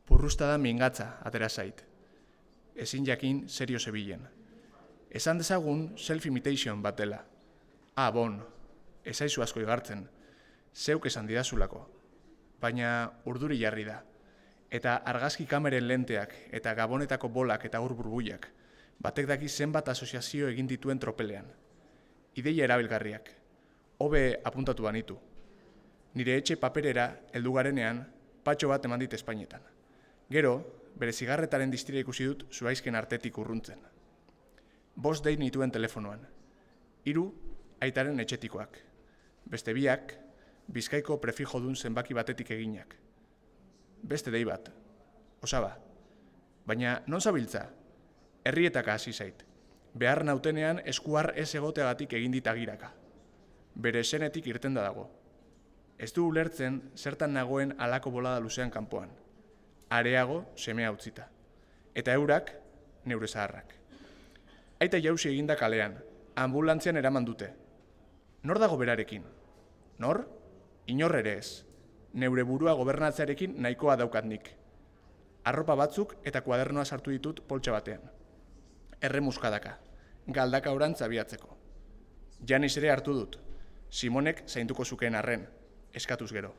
Purrustada mingatza atera zait. Ezin jakin serio zebilen. Esan dezagun self-imitation bat dela. Bon, ezaizu asko igartzen, zeuk esan didazulako. Baina urduri jarri da. Eta argazki kameren lenteak eta gabonetako bolak eta ur burbuiak, batek daki zenbat asoziazio egin dituen tropelean. Ideia erabilgarriak, hobe apuntatu banitu. Nire etxe paperera heldu garenean patxo bat eman dit Espainetan. Gero, bere zigarretaren distira ikusi dut zuaizken artetik urruntzen. 5 dei nituen telefonoan. 3 aitaren etxetikoak. Beste 2 Bizkaiko prefijodun zenbaki batetik eginak. Beste dei bat. Osaba. Baina non zabiltza? Herrietaka hasi zait. Behar nautenean eskuar ez egoteagatik egin dit agiraka. Bere esenetik irtenda dago. Ez du ulertzen zertan nagoen halako bolada luzean kanpoan. Areago semea utzita. Eta eurak neure zaharrak. Aita jauzi eginda kalean, ambulantzian eraman dute. Nor dago berarekin? Nor? Inor ere ez. Neure burua gobernatzearekin nahikoa daukat nik. Arropa batzuk eta kuadernoa sartu ditut poltsa batean. Erremuskadaka, galdaka orantz abiatzeko. Janis ere hartu dut. Simonek zainduko zukeen arren, eskatuz gero.